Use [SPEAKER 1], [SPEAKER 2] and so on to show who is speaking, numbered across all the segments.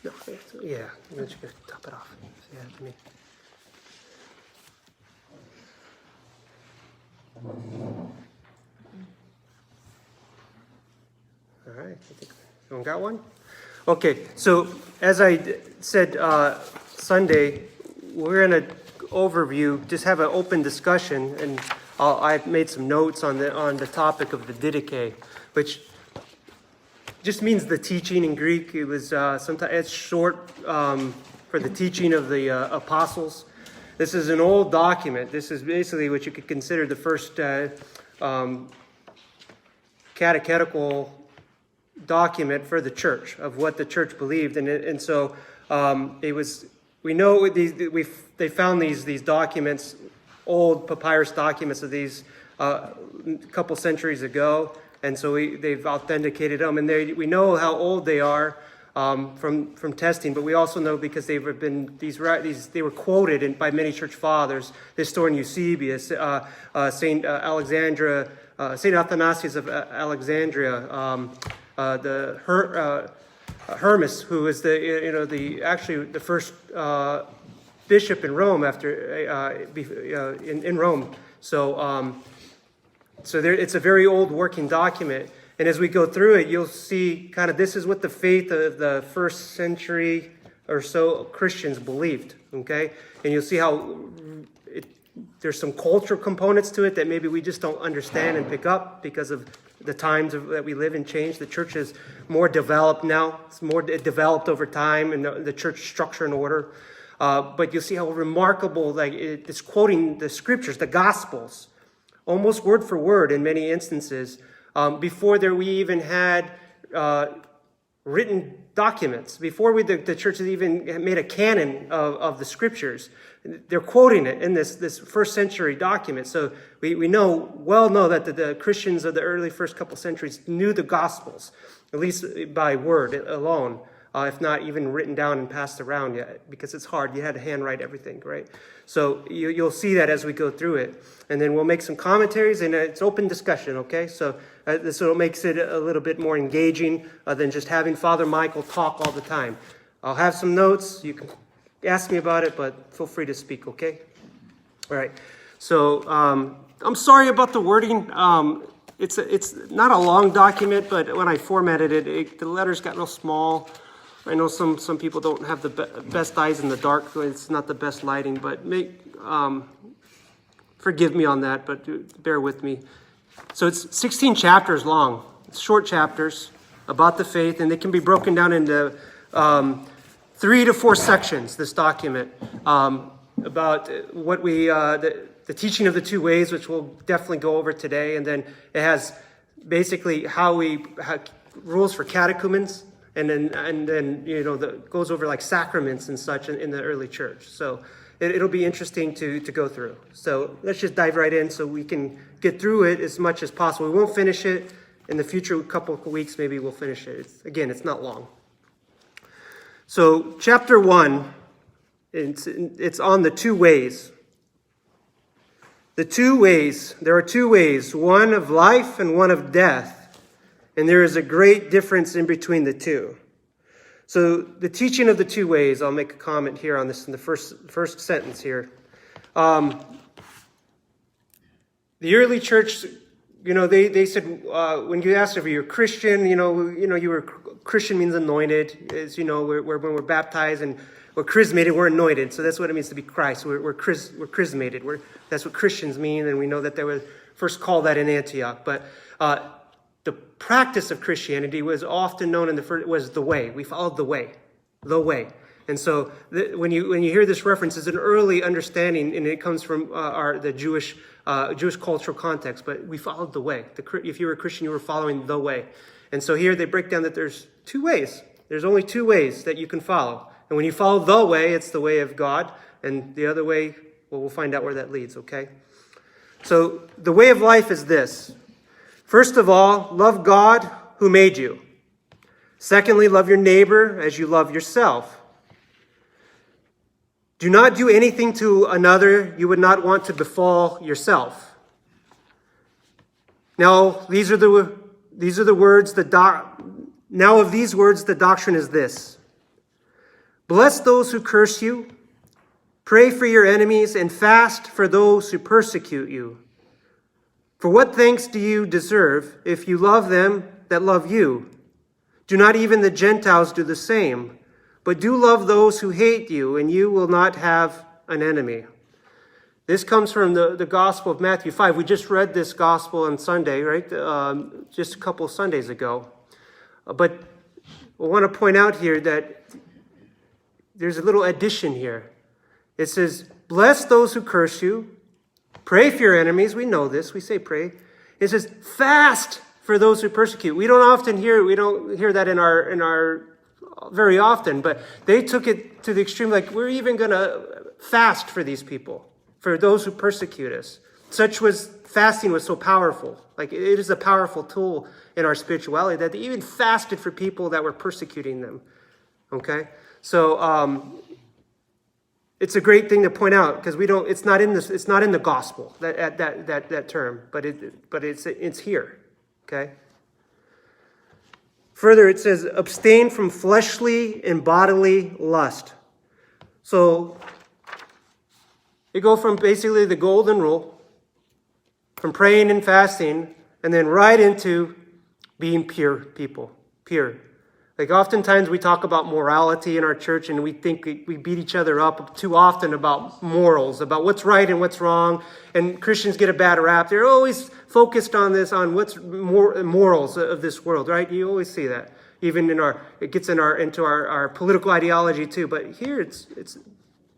[SPEAKER 1] No, yeah, I'm just going to top it off. Yeah, I mean. All right, I think everyone got one? Okay, so as I said Sunday, we're going to overview, just have an open discussion, and I've made some notes on the topic of the Didache, which just means the teaching in Greek. It was sometimes it's short for the teaching of the apostles. This is an old document. This is basically what you could consider the first catechetical document for the church of what the church believed, and so it was. We know they found these documents, old papyrus documents of these a couple centuries ago, and so they've authenticated them, and we know how old they are from testing, but we also know because they were quoted by many church fathers, the historian Eusebius, Saint Alexandra, Saint Athanasius of Alexandria, Hermas, who was the first bishop in Rome in Rome. So it's a very old working document, and as we go through it, you'll see kind of this is what the faith of the first century or so Christians believed. Okay, and you'll see how there's some cultural components to it that maybe we just don't understand and pick up because of the times that we live in change. The church is more developed now. It's more developed over time, and the church structure and order. But you'll see how remarkable, it's quoting the scriptures, the Gospels, almost word for word in many instances, before we even had written documents, before the church had even made a canon of the scriptures. They're quoting it in this first century document. So we know that the Christians of the early first couple centuries knew the Gospels, at least by word alone, if not even written down and passed around yet, because it's hard. You had to handwrite everything, right? So you'll see that as we go through it. And then we'll make some commentaries, and it's open discussion, okay? So this makes it a little bit more engaging than just having Father Michael talk all the time. I'll have some notes. You can ask me about it, but feel free to speak, okay? All right. So I'm sorry about the wording. It's not a long document, but when I formatted it, the letters got real small. I know some people don't have the best eyes in the dark. It's not the best lighting, but forgive me on that, but bear with me. So it's 16 chapters long. It's short chapters about the faith, and they can be broken down into 3 to 4 sections, this document, about what the teaching of the two ways, which we'll definitely go over today. And then it has basically rules for catechumens, and then goes over like sacraments and such in the early church. So it'll be interesting to go through. So let's just dive right in so we can get through it as much as possible. We won't finish it. In the future couple of weeks, maybe we'll finish it. It's not long. So chapter 1, it's on the two ways. The two ways, there are two ways, one of life and one of death. And there is a great difference in between the two. So the teaching of the two ways, I'll make a comment here on this in the first sentence here. The early church, they said, when you asked if you're a Christian, you were Christian means anointed. As when we're baptized and we're chrismated, we're anointed. So that's what it means to be Christ. We're chrismated. That's what Christians mean, and we know that they were first called that in Antioch. But the practice of Christianity was often known was the way. We followed the way. And so when you hear this reference, it's an early understanding, and it comes from the Jewish cultural context. But we followed the way. If you were a Christian, you were following the way. And so here they break down that there's two ways. There's only two ways that you can follow. And when you follow the way, it's the way of God. And the other way, well, we'll find out where that leads, okay? So the way of life is this. First of all, love God who made you. Secondly, love your neighbor as you love yourself. Do not do anything to another you would not want to befall yourself. Now, these are the words. Now of these words, the doctrine is this: Bless those who curse you. Pray for your enemies and fast for those who persecute you. For what thanks do you deserve if you love them that love you? Do not even the Gentiles do the same? But do love those who hate you, and you will not have an enemy. This comes from the Gospel of Matthew 5. We just read this Gospel on Sunday, right? Just a couple of Sundays ago. But I want to point out here that there's a little addition here. It says, bless those who curse you. Pray for your enemies. We know this. We say pray. It says, fast for those who persecute. We don't hear that in our very often, but they took it to the extreme, like we're even going to fast for these people, for those who persecute us. Fasting was so powerful. Like it is a powerful tool in our spirituality that they even fasted for people that were persecuting them. Okay? So it's a great thing to point out because it's not in the gospel, that term, but it's here. Okay? Further, it says, abstain from fleshly and bodily lust. So, you go from basically the golden rule, from praying and fasting, and then right into being pure people. Pure. Like oftentimes we talk about morality in our church and we think we beat each other up too often about morals, about what's right and what's wrong. And Christians get a bad rap. They're always focused on what's morals of this world, right? You always see that. Even it gets into our political ideology too. But here it's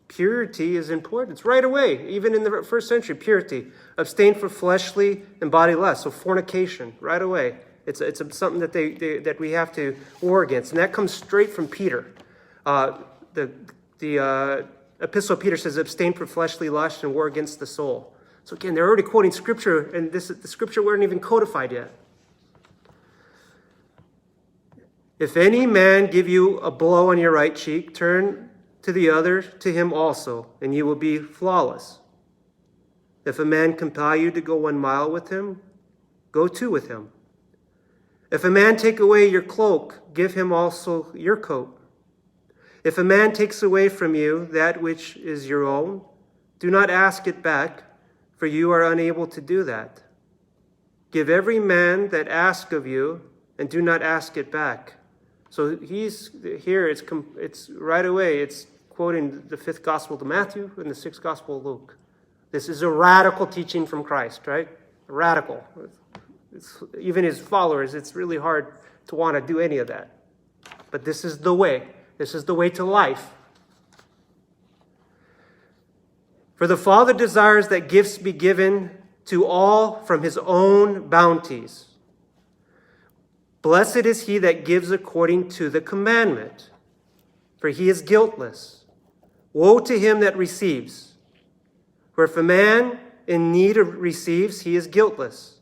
[SPEAKER 1] purity is important. It's right away. Even in the first century, purity. Abstain from fleshly and body lust. So fornication, right away. It's something that we have to war against, and that comes straight from Peter. The Epistle of Peter says, "Abstain from fleshly lust and war against the soul." So again, they're already quoting Scripture, and the Scripture weren't even codified yet. If any man give you a blow on your right cheek, turn to the other to him also, and you will be flawless. If a man compel you to go 1 mile with him, go 2 with him. If a man take away your cloak, give him also your coat. If a man takes away from you that which is your own, do not ask it back, for you are unable to do that. Give every man that asks of you, and do not ask it back. So he's here, it's right away, it's quoting the 5th Gospel to Matthew and the 6th Gospel of Luke. This is a radical teaching from Christ, right? Radical. Even his followers, it's really hard to want to do any of that. But this is the way. This is the way to life. For the Father desires that gifts be given to all from his own bounties. Blessed is he that gives according to the commandment, for he is guiltless. Woe to him that receives. For if a man in need receives, he is guiltless.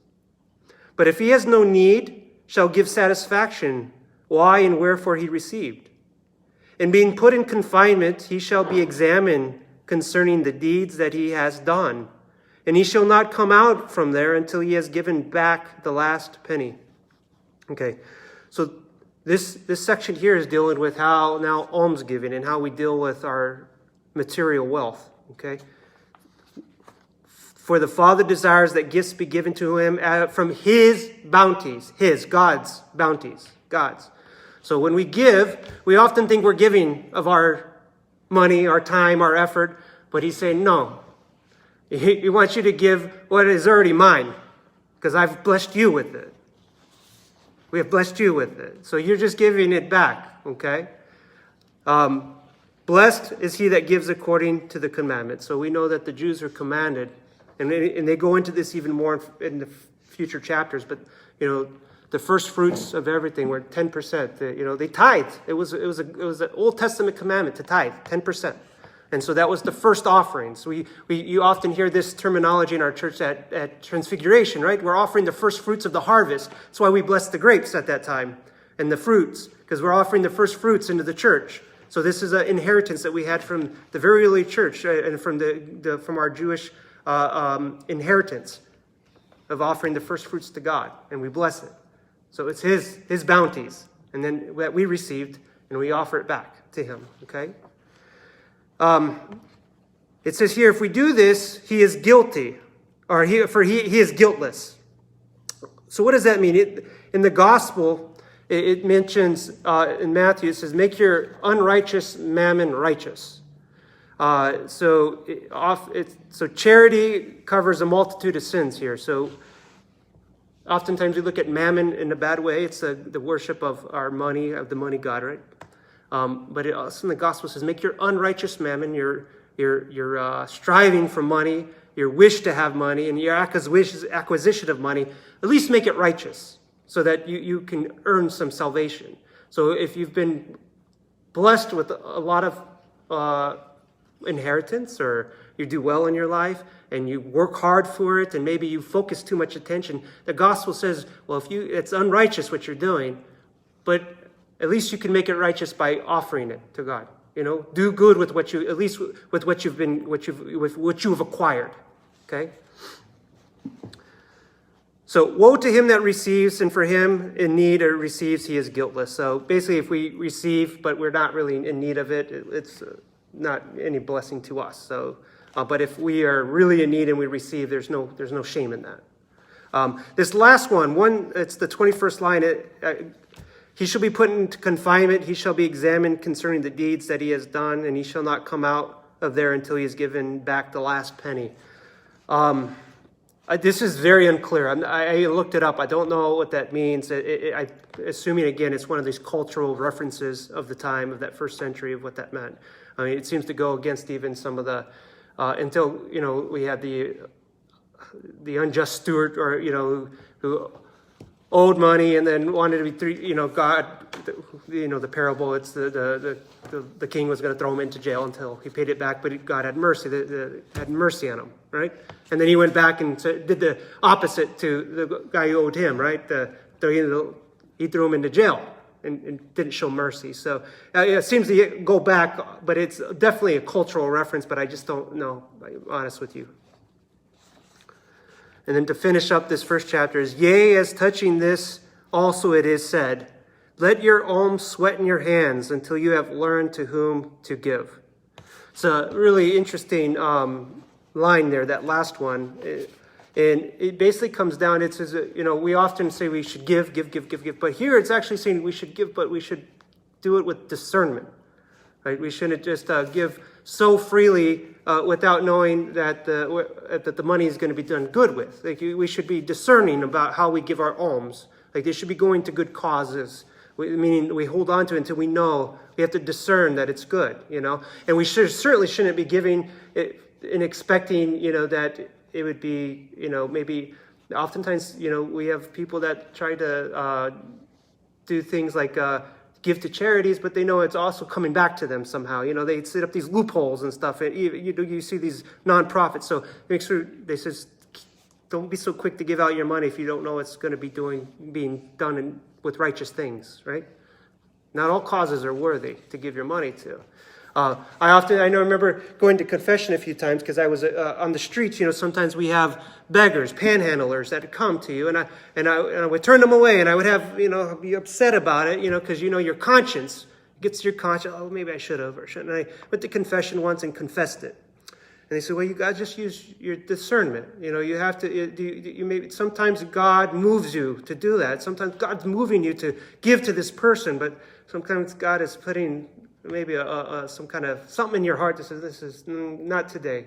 [SPEAKER 1] But if he has no need, shall give satisfaction, why and wherefore he received. And being put in confinement, he shall be examined concerning the deeds that he has done. And he shall not come out from there until he has given back the last penny. Okay, so this section here is dealing with how now almsgiving and how we deal with our material wealth. Okay. For the Father desires that gifts be given to him from his bounties, God's bounties, God's. So when we give, we often think we're giving of our money, our time, our effort, but he's saying, no. He wants you to give what is already mine, because I've blessed you with it. We have blessed you with it. So you're just giving it back, okay? Blessed is he that gives according to the commandment. So we know that the Jews are commanded. And they go into this even more in the future chapters. But, the first fruits of everything were 10%. They tithed. It was an Old Testament commandment to tithe, 10%. And so that was the first offering. So you often hear this terminology in our church at Transfiguration, right? We're offering the first fruits of the harvest. That's why we bless the grapes at that time and the fruits, because we're offering the first fruits into the church. So this is an inheritance that we had from the very early church and from our Jewish inheritance of offering the first fruits to God, and we bless it. So it's his bounties, and then that we received, and we offer it back to him, okay? It says here, if we do this, he is guilty, or he is guiltless. So what does that mean? In the gospel, it mentions, in Matthew, it says, make your unrighteous mammon righteous. So charity covers a multitude of sins here. So oftentimes we look at mammon in a bad way. It's the worship of our money, of the money god, right? But it also in the gospel says, make your unrighteous mammon, your striving for money, your wish to have money, and your acquisition of money, at least make it righteous so that you can earn some salvation. So if you've been blessed with a lot of inheritance, or you do well in your life and you work hard for it, and maybe you focus too much attention, the gospel says, well, it's unrighteous what you're doing, but at least you can make it righteous by offering it to God. Do good with what you, at least with what you've acquired. Okay? So, woe to him that receives, and for him in need or receives, he is guiltless. So basically, if we receive, but we're not really in need of it, it's not any blessing to us. So, but if we are really in need and we receive, there's no shame in that. This last one, it's the 21st line. He shall be put into confinement. He shall be examined concerning the deeds that he has done, and he shall not come out of there until he has given back the last penny. This is very unclear. I looked it up. I don't know what that means. Assuming, again, it's one of these cultural references of the time, of that first century, of what that meant. I mean, it seems to go against even some of the, until, we had the unjust steward, or, who owed money and then wanted to be, God, the parable, it's the king was going to throw him into jail until he paid it back, but God had mercy, had mercy on him, right? And then he went back and did the opposite to the guy who owed him, right? He threw him into jail and didn't show mercy. So it seems to go back, but it's definitely a cultural reference, but I just don't know, I'm honest with you. And then to finish up this first chapter is, yea, as touching this also it is said, let your alms sweat in your hands until you have learned to whom to give. It's a really interesting line there, that last one. And it basically comes down, it says, we often say we should give. But here it's actually saying we should give, but we should do it with discernment. Right? We shouldn't just give so freely without knowing that the money is going to be done good with. Like, we should be discerning about how we give our alms. Like, they should be going to good causes, meaning we hold on to it until we know. We have to discern that it's good, And we certainly shouldn't be giving it and expecting, that it would be, maybe oftentimes, we have people that try to do things like give to charities, but they know it's also coming back to them somehow. They set up these loopholes and stuff. And you see these nonprofits. So make sure they says, don't be so quick to give out your money if you don't know it's going to be being done with righteous things, right? Not all causes are worthy to give your money to. I remember going to confession a few times because I was on the streets. Sometimes we have beggars, panhandlers that would come to you, and I would turn them away, and I would have be upset about it, because your conscience gets your conscience. Oh, maybe I should have or shouldn't I? Went to confession once and confessed it, and they said, well, you got to just use your discernment. You have to. Maybe sometimes God moves you to do that. Sometimes God's moving you to give to this person, but sometimes God is putting maybe some kind of something in your heart that says, this is not today,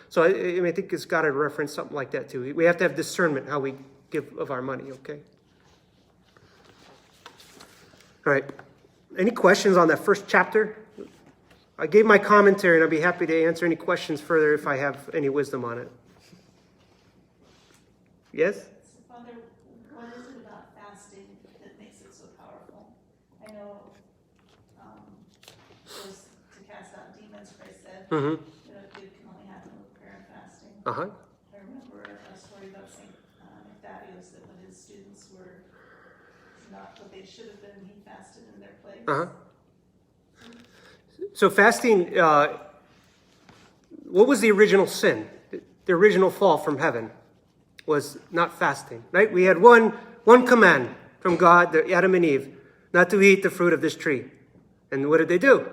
[SPEAKER 1] So I think it's got to reference something like that too. We have to have discernment how we give of our money, okay? All right. Any questions on that first chapter? I gave my commentary, and I'll be happy to answer any questions further if I have any wisdom on it. Yes?
[SPEAKER 2] Father, what is it about fasting that makes it so powerful? I know to cast out demons, Christ said,
[SPEAKER 1] Mm-hmm.
[SPEAKER 2] Good can only happen with prayer and fasting.
[SPEAKER 1] Uh-huh.
[SPEAKER 2] I remember a story about St. Thaddeus, that when his students were not what they should have been, he fasted in their place.
[SPEAKER 1] Uh-huh. So fasting, what was the original sin? The original fall from heaven was not fasting, right? We had one command from God, Adam and Eve, not to eat the fruit of this tree. And what did they do?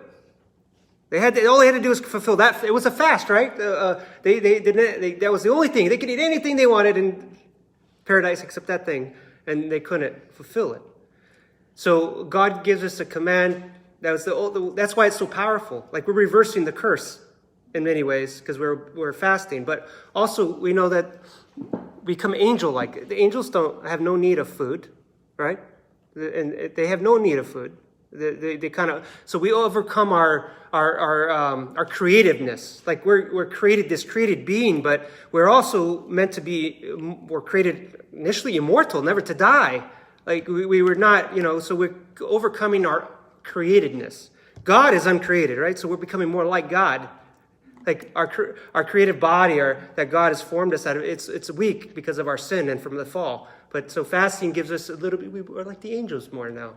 [SPEAKER 1] All they had to do was fulfill that. It was a fast, right? That was the only thing. They could eat anything they wanted in paradise except that thing, and they couldn't fulfill it. So God gives us a command. That's why it's so powerful. Like we're reversing the curse in many ways because we're fasting. But also we know that we become angel-like. The angels have no need of food, right? And they have no need of food. They kind of, so we overcome our creativeness. Like we're created being, but we're also meant to be. We're created initially immortal, never to die. Like we were not, so we're overcoming our createdness. God is uncreated, right? So we're becoming more like God. Like our creative body, that God has formed us out of, it's weak because of our sin and from the fall. But so fasting gives us a little bit. We're like the angels more now.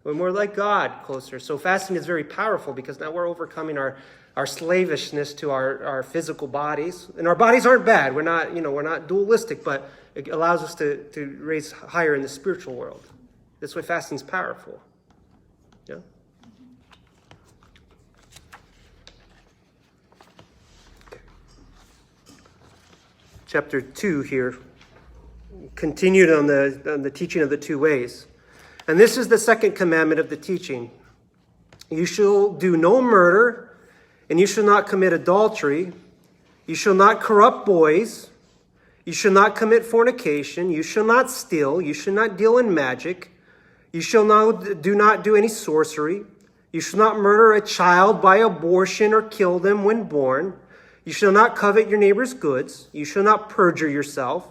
[SPEAKER 1] We're more like God closer. So fasting is very powerful because now we're overcoming our slavishness to our physical bodies. And our bodies aren't bad. We're not dualistic, but it allows us to raise higher in the spiritual world. That's why fasting is powerful. Yeah. Okay. Chapter 2 here continued on the teaching of the two ways. And this is the second commandment of the teaching. You shall do no murder, and you shall not commit adultery. You shall not corrupt boys. You shall not commit fornication. You shall not steal. You shall not deal in magic. You shall do not do any sorcery. You shall not murder a child by abortion or kill them when born. You shall not covet your neighbor's goods. You shall not perjure yourself.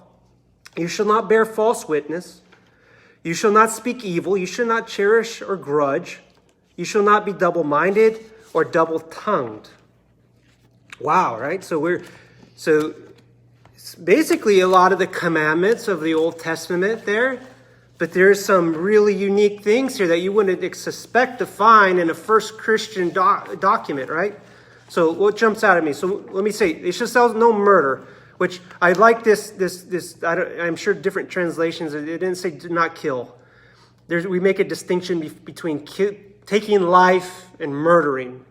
[SPEAKER 1] You shall not bear false witness. You shall not speak evil. You shall not cherish or grudge. You shall not be double-minded or double-tongued. Wow, right? So basically a lot of the commandments of the Old Testament there, but there's some really unique things here that you wouldn't suspect to find in a first Christian document, right? So what jumps out at me? So let me say, it shall no murder. Which I like this. I'm sure different translations. It didn't say do not kill. We make a distinction between taking life and murdering.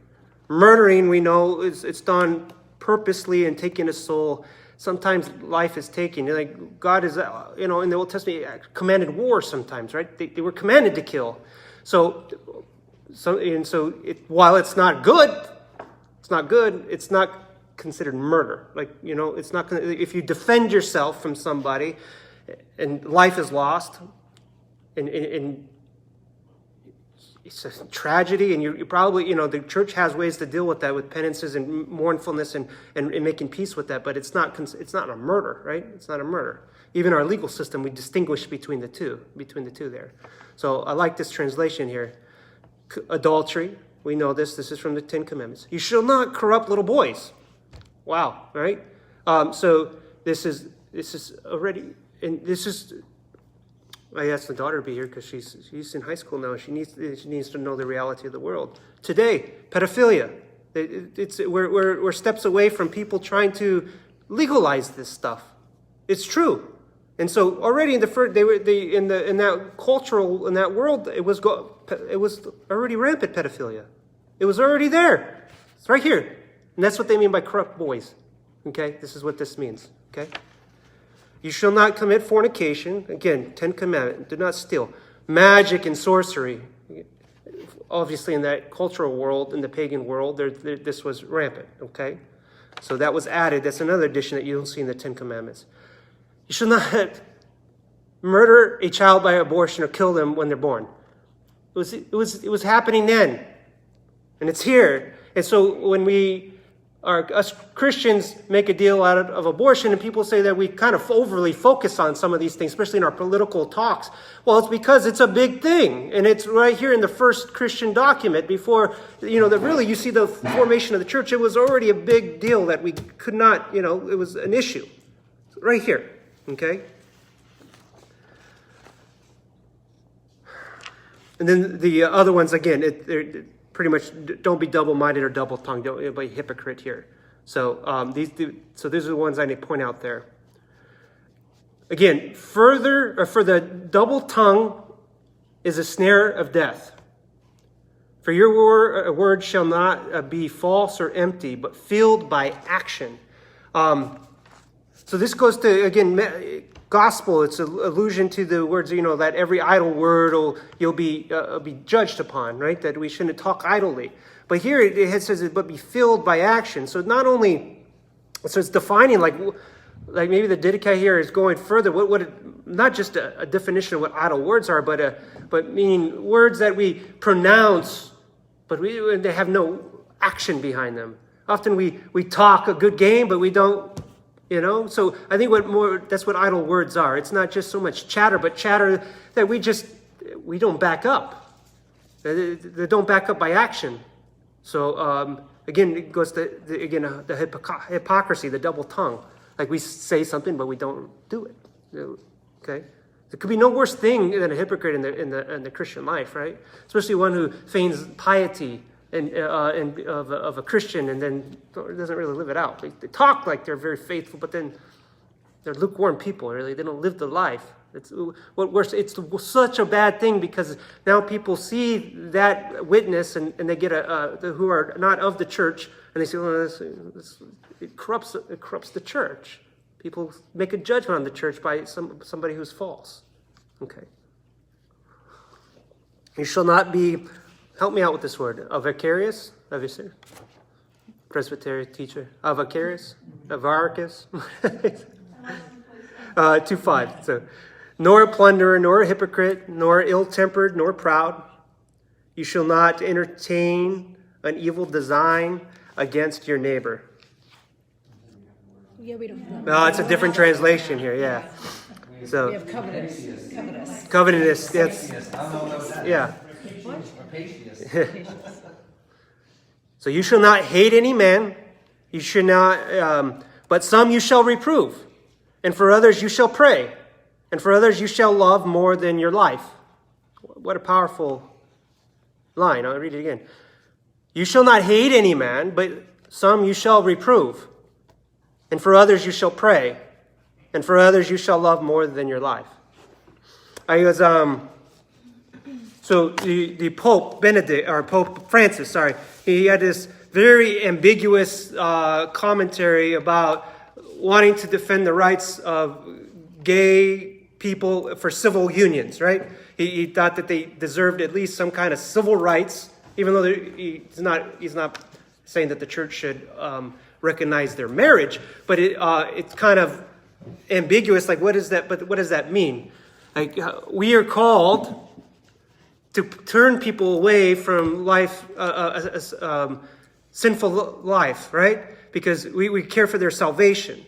[SPEAKER 1] Murdering, we know, it's done purposely and taking a soul. Sometimes life is taken. Like God is, in the Old Testament, commanded war sometimes, right? They were commanded to kill. While it's not good, it's not considered murder. It's not if you defend yourself from somebody and life is lost and it's a tragedy, and you probably, the church has ways to deal with that with penances and mournfulness and making peace with that, but it's not a murder, right? It's not a murder. Even our legal system, we distinguish between the two there. So I like this translation here. Adultery, we know this is from the Ten Commandments. You shall not corrupt little boys. Wow, right? So this is already, and this is, I asked the daughter to be here because she's in high school now. She needs to know the reality of the world. Today, pedophilia. We're steps away from people trying to legalize this stuff. It's true. And so already in that world, it was already rampant pedophilia. It was already there. It's right here. And that's what they mean by corrupt boys. Okay? This is what this means. Okay? You shall not commit fornication. Again, 10 Commandments. Do not steal. Magic and sorcery. Obviously, in that cultural world, in the pagan world, this was rampant. Okay? So that was added. That's another addition that you don't see in the 10 Commandments. You shall not murder a child by abortion or kill them when they're born. It was happening then. And it's here. And so when us Christians make a deal out of abortion, and people say that we kind of overly focus on some of these things, especially in our political talks. Well, it's because it's a big thing, and it's right here in the first Christian document before, that really you see the formation of the church. It was already a big deal that we could not, it was an issue. Right here, okay? And then the other ones, again, they're pretty much don't be double-minded or double-tongued. Don't be a hypocrite here. So these are the ones I need to point out there. Again, for the double tongue is a snare of death. For your word shall not be false or empty, but filled by action. So this goes to, again, gospel. It's an allusion to the words, that every idle word you'll be judged upon, right? That we shouldn't talk idly. But here it says, but be filled by action. So not only, so it's defining, like maybe the Didache here is going further. Not just a definition of what idle words are, but meaning words that we pronounce, but they have no action behind them. Often we talk a good game, but we don't. So I think that's what idle words are. It's not just so much chatter, but chatter that we don't back up. They don't back up by action. So again, it goes to the hypocrisy, the double tongue. Like we say something, but we don't do it. Okay, there could be no worse thing than a hypocrite in the Christian life, right? Especially one who feigns piety and of a Christian and then doesn't really live it out. They talk like they're very faithful, but then they're lukewarm people. Really, they don't live the life. It's such a bad thing because now people see that witness and they get who are not of the church and they say, "Oh, it corrupts the church." People make a judgment on the church by somebody who's false. Okay. You shall not be. Help me out with this word. Avacarious? Presbyterian teacher. Avacarious? Avaricus? 2:5. So, nor a plunderer, nor a hypocrite, nor ill-tempered, nor proud. You shall not entertain an evil design against your neighbor.
[SPEAKER 3] Yeah, we don't have that.
[SPEAKER 1] No, it's a different translation here, yeah. So,
[SPEAKER 3] We have covetous.
[SPEAKER 1] covetous, that's,
[SPEAKER 4] I don't know what that is.
[SPEAKER 1] yeah.
[SPEAKER 4] Rapacious.
[SPEAKER 1] So you shall not hate any man, you should not, but some you shall reprove, and for others you shall pray, and for others you shall love more than your life. What a powerful line. I'll read it again. You shall not hate any man, but some you shall reprove, and for others you shall pray, and for others you shall love more than your life. So the Pope Benedict, or Pope Francis, he had this very ambiguous commentary about wanting to defend the rights of gay people for civil unions, right? He thought that they deserved at least some kind of civil rights, even though he's not saying that the church should recognize their marriage, but it's kind of ambiguous. Like, what is that? But what does that mean? Like, we are called to turn people away from life, sinful life, right? Because we care for their salvation.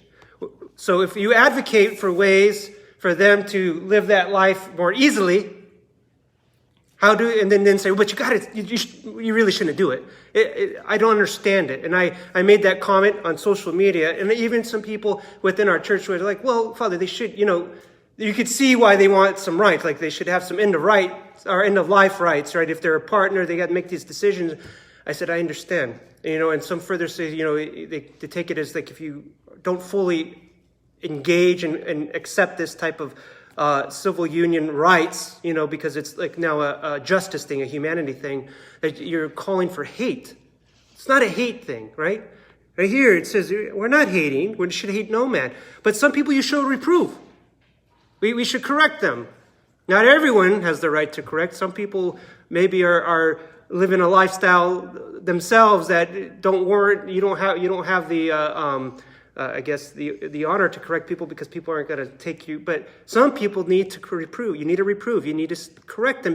[SPEAKER 1] So if you advocate for ways for them to live that life more easily, and then say, but you really shouldn't do it. I don't understand it. And I made that comment on social media, and even some people within our church were like, well, Father, they should, you could see why they want some rights, like they should have some end of life rights, right? If they're a partner, they got to make these decisions. I said, I understand. And some further say, they take it as like if you don't fully engage and accept this type of civil union rights, because it's like now a justice thing, a humanity thing, that you're calling for hate. It's not a hate thing, right? Right here it says, we're not hating, we should hate no man. But some people you should reprove. We should correct them. Not everyone has the right to correct. Some people maybe are living a lifestyle themselves that don't warrant. You don't have the the honor to correct people because people aren't going to take you. But some people need to reprove. You need to reprove. You need to correct them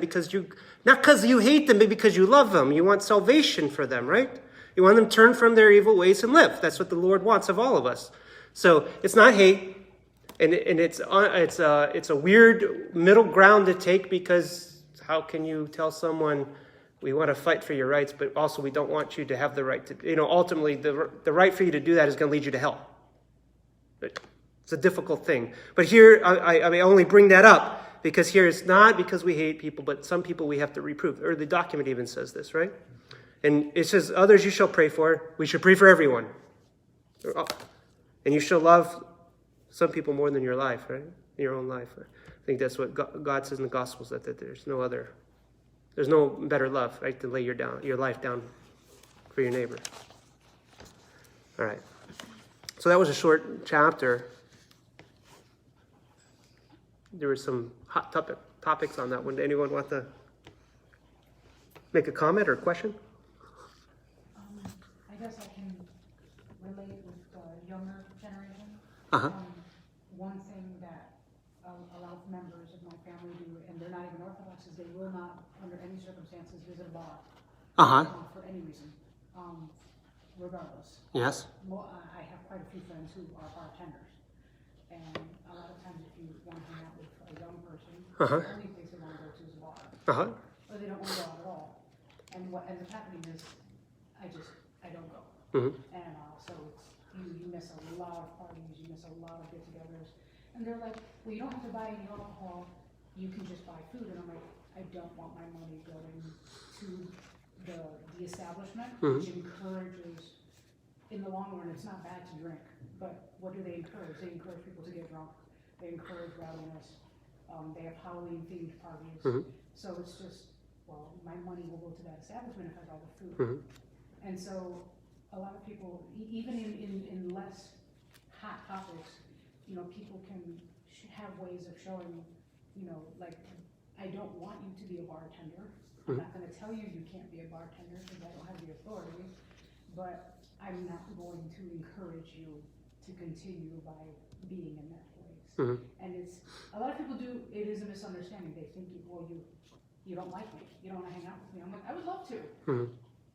[SPEAKER 1] not because you hate them, but because you love them. You want salvation for them, right? You want them to turn from their evil ways and live. That's what the Lord wants of all of us. So it's not hate. And it's a weird middle ground to take, because how can you tell someone we want to fight for your rights, but also we don't want you to have the right to, ultimately the right for you to do that is going to lead you to hell. It's a difficult thing. But here, I only bring that up because here it's not because we hate people, but some people we have to reprove. Or the document even says this, right? And it says, others you shall pray for. We should pray for everyone. And you shall love some people more than your life, right? Your own life. I think that's what God says in the Gospels, that there's no other There's no better love, right, to lay your life down for your neighbor. All right. So that was a short chapter. There were some hot topics on that one. Anyone want to make a comment or a question?
[SPEAKER 3] I guess I can relate with the younger generation.
[SPEAKER 1] Uh-huh.
[SPEAKER 3] One thing that a lot of members of my family do, and they're not even Orthodox, is they will not, under any circumstances, visit a bar
[SPEAKER 1] Uh-huh.
[SPEAKER 3] for any reason, regardless.
[SPEAKER 1] Yes.
[SPEAKER 3] Well, I have quite a few friends who are bartenders, and a lot of times if you want to hang out with a young person,
[SPEAKER 1] Uh-huh.
[SPEAKER 3] the only place they want to go to is a bar,
[SPEAKER 1] Uh-huh.
[SPEAKER 3] or they don't want to go out at all. And what ends up happening is, I don't go.
[SPEAKER 1] Mm-hmm.
[SPEAKER 3] And so it's, you miss a lot of parties, you miss a lot of get-togethers. And they're like, well, you don't have to buy any alcohol, you can just buy food. And I'm like, I don't want my money going to the establishment, which encourages, in the long run, it's not bad to drink, but what do they encourage? They encourage people to get drunk, they encourage rowdiness, they have Halloween-themed parties. So it's just, well, my money will go to that establishment if I buy the food. And so a lot of people, even in less hot topics, you know, people can have ways of showing, you know, like, I don't want you to be a bartender. I'm not going to tell you you can't be a bartender because I don't have the authority, but I'm not going to encourage you to continue by being in that place. And it's, a lot of people do, it is a misunderstanding. They think, well, you don't like me, you don't want to hang out with me. I'm like, I would love to,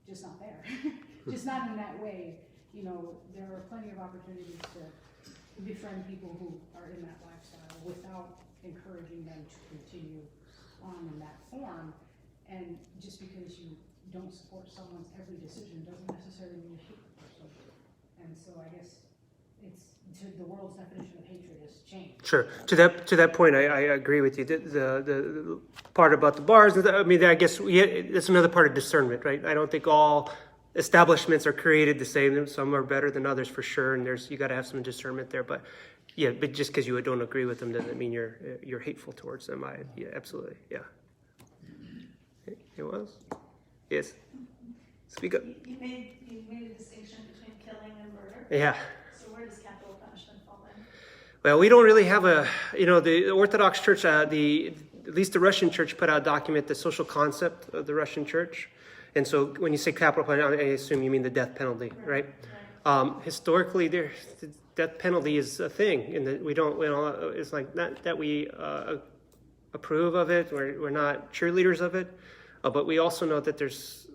[SPEAKER 3] just not there. Just not in that way. You know, there are plenty of opportunities to befriend people who are in that lifestyle without encouraging them to continue on in that form. And just because you don't support someone's every decision doesn't necessarily mean you hate the person. And so I guess it's, the world's definition of hatred has changed.
[SPEAKER 1] Sure. To that point, I agree with you. The part about the bars, I mean, I guess that's another part of discernment, right? I don't think all establishments are created the same. Some are better than others for sure, and you got to have some discernment there. But yeah, but just because you don't agree with them doesn't mean you're hateful towards them. Yeah, absolutely, yeah. It was? Yes. Speak up.
[SPEAKER 2] You made a distinction between killing and murder.
[SPEAKER 1] Yeah.
[SPEAKER 2] So where does capital punishment fall in?
[SPEAKER 1] Well, we don't really have the Orthodox Church, at least the Russian Church put out a document, the social concept of the Russian Church. And so when you say capital punishment, I assume you mean the death penalty, right? Historically, the death penalty is a thing, and we don't, it's like not that we approve of it, we're not cheerleaders of it, but we also know that there's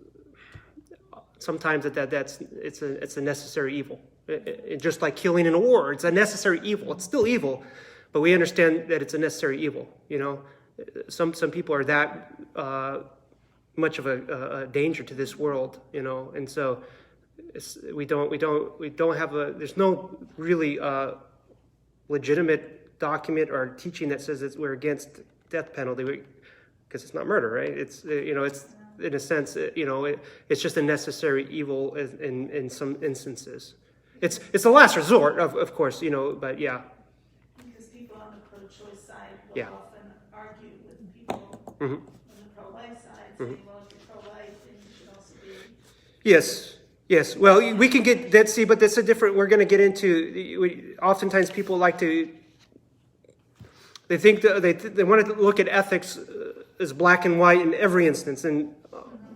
[SPEAKER 1] sometimes it's a necessary evil. Just like killing in a war, it's a necessary evil. It's still evil, but we understand that it's a necessary evil. You know, some people are that much of a danger to this world. You know, and so we don't have there's no really legitimate document or teaching that says that we're against death penalty because it's not murder, right? It's it's in a sense it's just a necessary evil in some instances. It's a last resort, of course, but yeah.
[SPEAKER 2] Because people on the pro-choice side will
[SPEAKER 1] Yeah.
[SPEAKER 2] often argue with people
[SPEAKER 1] Mm-hmm.
[SPEAKER 2] on the pro-life side, saying, well, if you're pro-life, then you should also be.
[SPEAKER 1] Yes. Well, we can get that. See, but that's a different. We're going to get into. Oftentimes, people like to. They think they want to look at ethics as black and white in every instance, and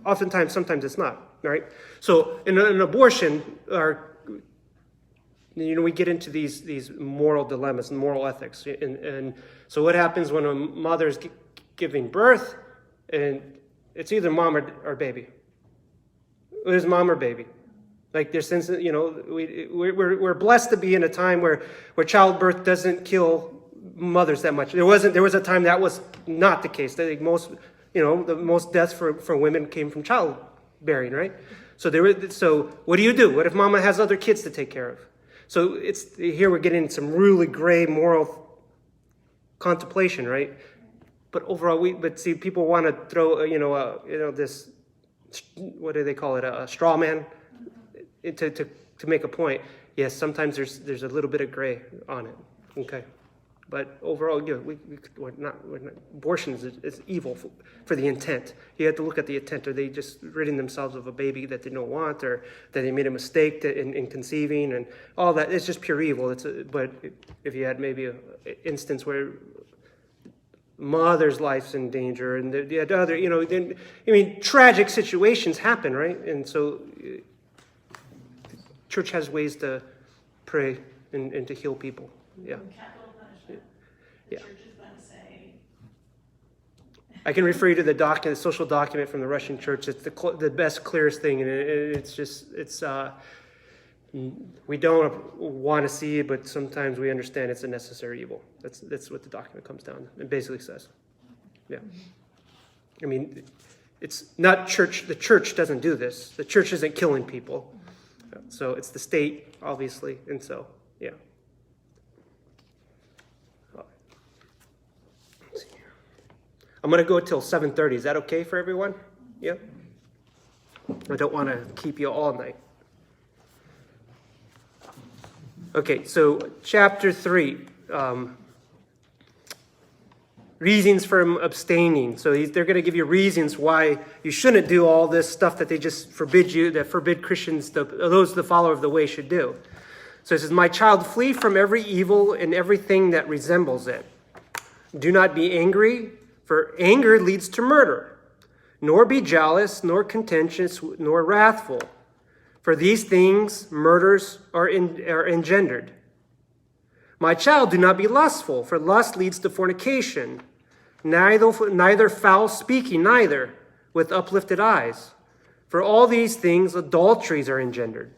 [SPEAKER 1] sometimes it's not. Right. So, in an abortion, we get into these moral dilemmas and moral ethics, and so what happens when a mother is giving birth, and it's either mom or baby. There's mom or baby. Like there's sense, we're blessed to be in a time where childbirth doesn't kill mothers that much. There was a time that was not the case. I think the most deaths for women came from childbearing, right? So what do? What if mama has other kids to take care of? So here we're getting some really gray moral contemplation, right? But overall, people want to throw, this, what do they call it, a straw man, to make a point. Yes, sometimes there's a little bit of gray on it. Okay, But overall, abortion is evil for the intent. You have to look at the intent. Are they just ridding themselves of a baby that they don't want, or that they made a mistake in conceiving, and all that? It's just pure evil. But if you had maybe an instance where mother's life's in danger, and the other, tragic situations happen, right? And so, church has ways to pray and to heal people. Yeah.
[SPEAKER 2] Capital punishment. The
[SPEAKER 1] Yeah.
[SPEAKER 2] church is going to say,
[SPEAKER 1] I can refer you to the social document from the Russian church. It's the best, clearest thing, and we don't want to see it, but sometimes we understand it's a necessary evil. That's what the document comes down and basically says. Yeah. I mean, it's not church. The church doesn't do this. The church isn't killing people. So it's the state, obviously, and so, yeah. Let's see here. I'm going to go till 7:30. Is that okay for everyone? Yeah? I don't want to keep you all night. Okay, so chapter 3, reasons for abstaining. So they're going to give you reasons why you shouldn't do all this stuff that they just forbid Christians, those the follower of the way, should do. So it says, "My child, flee from every evil and everything that resembles it. Do not be angry, for anger leads to murder. Nor be jealous, nor contentious, nor wrathful. For these things, murders are engendered. My child, do not be lustful, for lust leads to fornication. Neither foul speaking, neither with uplifted eyes. For all these things, adulteries are engendered.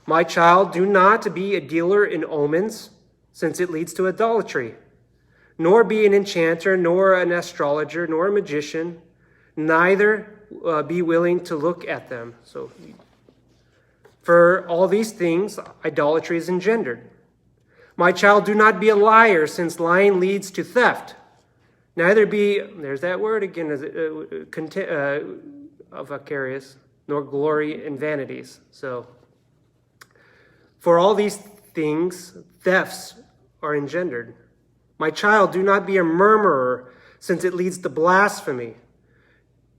[SPEAKER 1] My child, do not be a dealer in omens, since it leads to idolatry. Nor be an enchanter, nor an astrologer, nor a magician. Neither be willing to look at them." So, for all these things, idolatry is engendered. "My child, do not be a liar, since lying leads to theft. Neither be," there's that word again, vicarious, "nor glory in vanities." So, for all these things, thefts are engendered. "My child, do not be a murmurer, since it leads to blasphemy.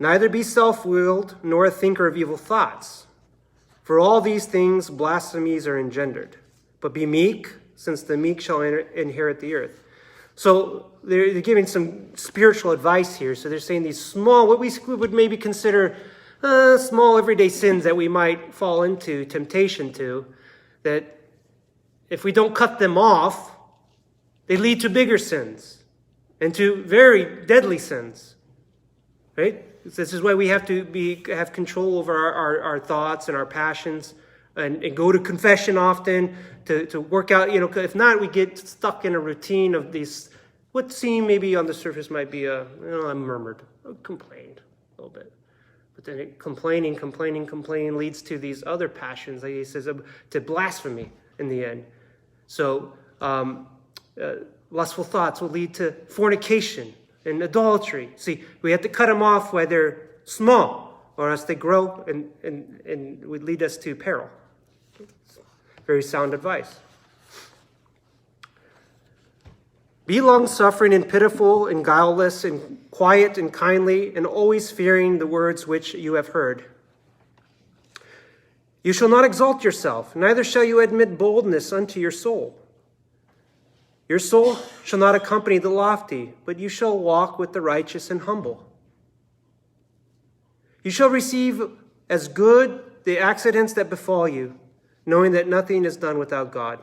[SPEAKER 1] Neither be self-willed, nor a thinker of evil thoughts. For all these things, blasphemies are engendered. But be meek, since the meek shall inherit the earth." So they're giving some spiritual advice here. So they're saying these small, what we would maybe consider small everyday sins that we might fall into, temptation to, that if we don't cut them off, they lead to bigger sins and to very deadly sins, right? This is why we have to have control over our thoughts and our passions, and go to confession often to work out. If not, we get stuck in a routine of these, what seem maybe on the surface might be I murmured, I complained a little bit. But then complaining leads to these other passions, like he says, to blasphemy in the end. So lustful thoughts will lead to fornication and adultery. See, we have to cut them off while they're small, or else they grow and would lead us to peril. Very sound advice. "Be long-suffering and pitiful and guileless and quiet and kindly, and always fearing the words which you have heard. You shall not exalt yourself, neither shall you admit boldness unto your soul. Your soul shall not accompany the lofty, but you shall walk with the righteous and humble. You shall receive as good the accidents that befall you, knowing that nothing is done without God."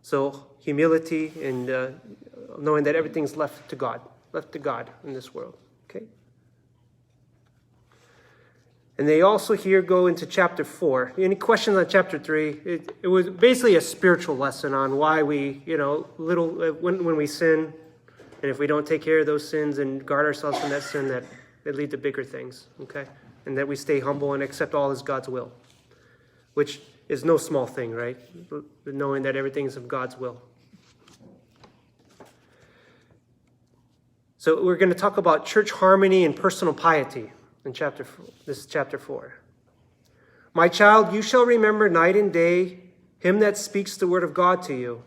[SPEAKER 1] So humility and knowing that everything's left to God in this world. Okay. And they also here go into chapter 4. Any questions on chapter 3? It was basically a spiritual lesson on why we, when we sin, and if we don't take care of those sins and guard ourselves from that sin, that it lead to bigger things, okay? And that we stay humble and accept all as God's will, which is no small thing, right? Knowing that everything is of God's will. So we're going to talk about church harmony and personal piety. This is chapter 4. "My child, you shall remember night and day him that speaks the word of God to you,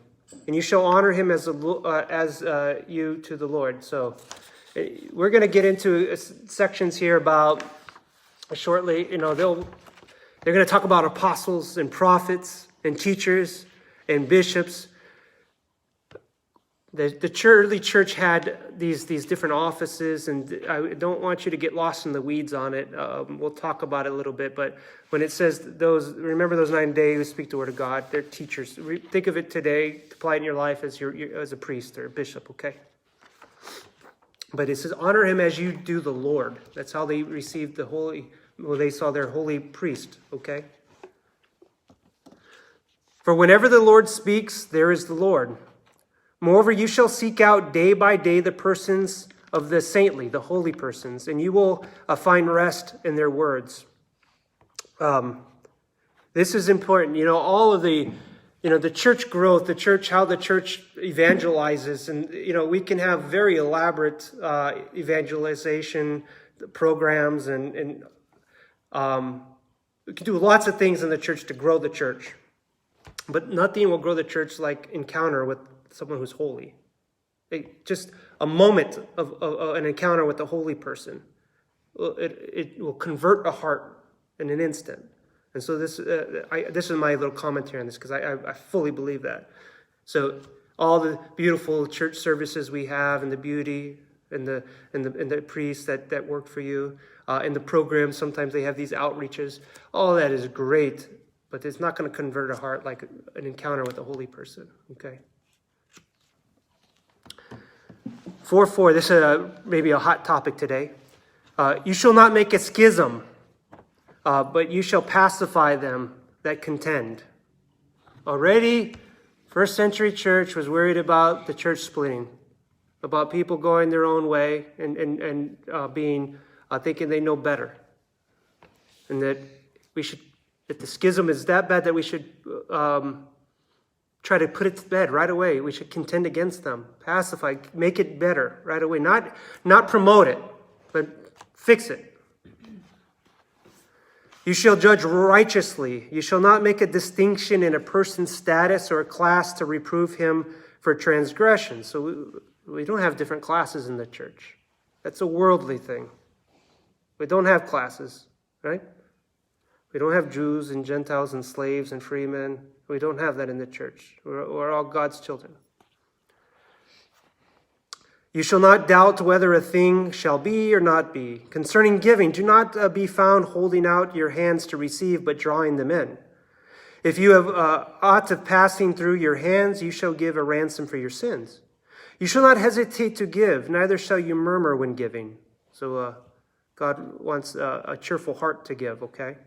[SPEAKER 1] and you shall honor him as you to the Lord. So we're going to get into sections here about shortly. They're going to talk about apostles and prophets and teachers and bishops. The early church had these different offices, and I don't want you to get lost in the weeds on it. We'll talk about it a little bit, but when it says remember those 9 days who speak the word of God, they're teachers. Think of it today, apply it in your life as as a priest or a bishop, okay? But it says, honor him as you do the Lord. That's how they received they saw their holy priest, okay? For whenever the Lord speaks, there is the Lord. Moreover, you shall seek out day by day the persons of the saintly, the holy persons, and you will find rest in their words. This is important. All of the church growth, how the church evangelizes, and, we can have very elaborate evangelization programs, and we can do lots of things in the church to grow the church. But nothing will grow the church like encounter with someone who's holy. Just a moment of an encounter with a holy person. It will convert a heart in an instant. And so this is my little commentary on this, because I fully believe that. So all the beautiful church services we have, and the beauty, and the priests that work for you, and the programs, sometimes they have these outreaches. All that is great, but it's not going to convert a heart like an encounter with a holy person, okay? 4:4, this is maybe a hot topic today. You shall not make a schism, but you shall pacify them that contend. Already, first century church was worried about the church splitting, about people going their own way and being thinking they know better, and that the schism is that bad that we should try to put it to bed right away. We should contend against them, pacify, make it better right away. Not promote it, but fix it. You shall judge righteously. You shall not make a distinction in a person's status or a class to reprove him for transgression. So we don't have different classes in the church. That's a worldly thing. We don't have classes, right? We don't have Jews and Gentiles and slaves and free men. We don't have that in the church. We're all God's children. You shall not doubt whether a thing shall be or not be. Concerning giving, do not be found holding out your hands to receive, but drawing them in. If you have aught of passing through your hands, you shall give a ransom for your sins. You shall not hesitate to give, neither shall you murmur when giving. So God wants a cheerful heart to give, okay?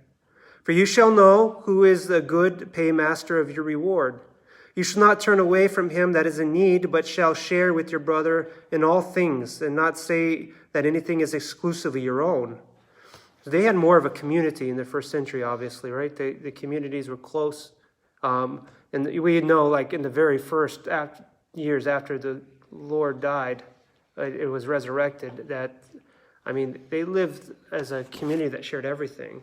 [SPEAKER 1] For you shall know who is the good paymaster of your reward. You shall not turn away from him that is in need, but shall share with your brother in all things, and not say that anything is exclusively your own. So they had more of a community in the first century, obviously, right? The communities were close. And we know, like in the very first years after the Lord died, it was resurrected, that they lived as a community that shared everything,